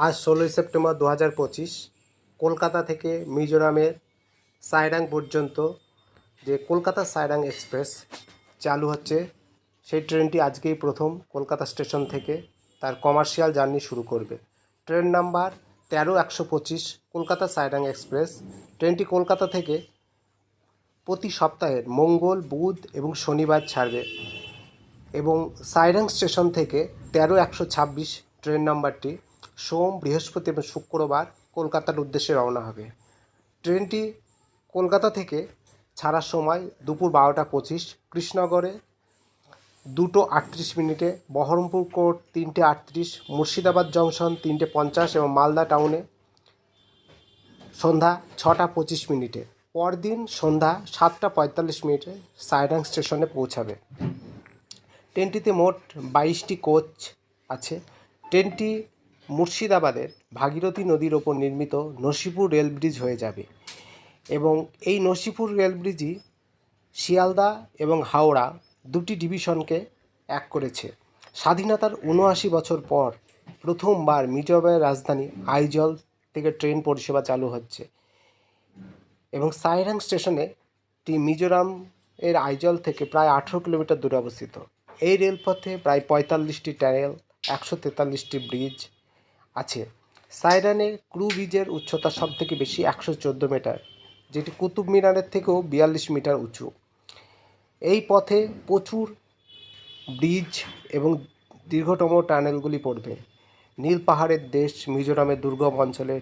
আজ 16 সেপ্টেম্বর 2025 কলকাতা থেকে মিজোরামের সাইরাং পর্যন্ত যে কলকাতা সাইরাং এক্সপ্রেস চালু হচ্ছে, সেই ট্রেনটি আজকেই প্রথম কলকাতা স্টেশন থেকে তার কমার্শিয়াল জার্নি শুরু করবে। Train number 13-125 Kolkata Sairang express. ট্রেনটি কলকাতা থেকে প্রতি সপ্তাহের মঙ্গল, বুধ এবং শনিবার ছাড়বে এবং সাইরাং স্টেশন থেকে 13-126 ট্রেন নাম্বারটি সোম, বৃহস্পতি এবং শুক্রবার কলকাতার উদ্দেশ্যে রওনা হবে। ট্রেনটি কলকাতা থেকে ছাড়ার সময় দুপুর 12টা 25, কৃষ্ণনগরে 2:38, বহরমপুর কোর্ট 3:38, মুর্শিদাবাদ জংশন 3:50 এবং মালদা টাউনে সন্ধ্যা 6:25। পরদিন সন্ধ্যা 7:45 সাইরাং স্টেশনে পৌঁছাবে। ট্রেনটিতে মোট 22টি কোচ আছে। ট্রেনটি মুর্শিদাবাদের ভাগীরথী নদীর ওপর নির্মিত নসিপুর রেল ব্রিজ হয়ে যাবে এবং এই নসিপুর রেল ব্রিজই শিয়ালদা এবং হাওড়া দুটি ডিভিশনকে এক করেছে। স্বাধীনতার 79 বছর পর প্রথমবার মিজোরামের রাজধানী আইজল থেকে ট্রেন পরিষেবা চালু হচ্ছে এবং সাইরাং স্টেশনটি মিজোরাম এর আইজল থেকে প্রায় 18 কিলোমিটার দূরে অবস্থিত। এই রেলপথে প্রায় 45টি টানেল, 143টি ব্রিজ আছে। সাইরানে ক্রু ব্রিজের উচ্চতা সব থেকে বেশি 114 মিটার, যেটি কুতুব মিনারের থেকেও 42 মিটার উঁচু। এই পথে প্রচুর ব্রিজ এবং দীর্ঘতম টানেলগুলি পড়বে। নীল পাহাড়ের দেশ মিজোরামের দুর্গম অঞ্চলে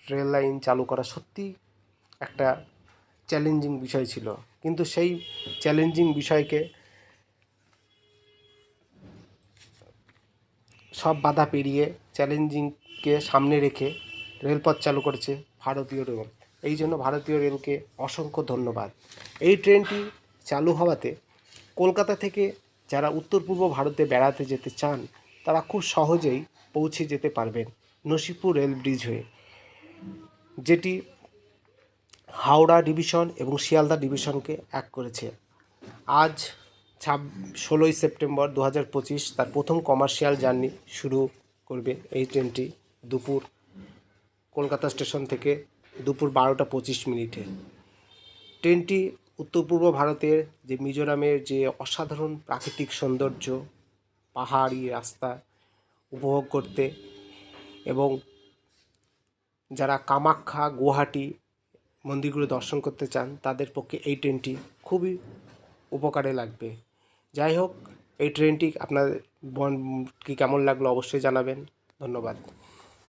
রেল লাইন চালু করা সত্যি একটা চ্যালেঞ্জিং বিষয় ছিল, কিন্তু সেই চ্যালেঞ্জিং বিষয়কে সব বাধা পেরিয়ে চ্যালেঞ্জিংকে সামনে রেখে রেলপথ চালু করেছে ভারতীয় রেল। এই জন্য ভারতীয় রেলকে অসংখ্য ধন্যবাদ। এই ট্রেনটি চালু হওয়াতে কলকাতা থেকে যারা উত্তর পূর্ব ভারতে বেড়াতে যেতে চান তারা খুব সহজেই পৌঁছে যেতে পারবেন নসিপুর রেল ব্রিজ হয়ে, যেটি হাওড়া ডিভিশন এবং শিয়ালদা ডিভিশনকে এক করেছে। আজ 16 সেপ্টেম্বর 2025 তার প্রথম কমার্শিয়াল জার্নি শুরু করবে এই ট্রেনটি দুপুর কলকাতা স্টেশন থেকে দুপুর 12টা 25। ট্রেনটি উত্তর পূর্ব ভারতের যে মিজোরামের যে অসাধারণ প্রাকৃতিক সৌন্দর্য, পাহাড়ি রাস্তা উপভোগ করতে এবং যারা কামাখ্যা, গুয়াহাটি মন্দিরগুলো দর্শন করতে চান তাদের পক্ষে এই ট্রেনটি খুবই উপকারে লাগবে। যাই হোক, এই ট্রেনটি আপনার কি কেমন লাগলো অবশ্যই জানাবেন। ধন্যবাদ।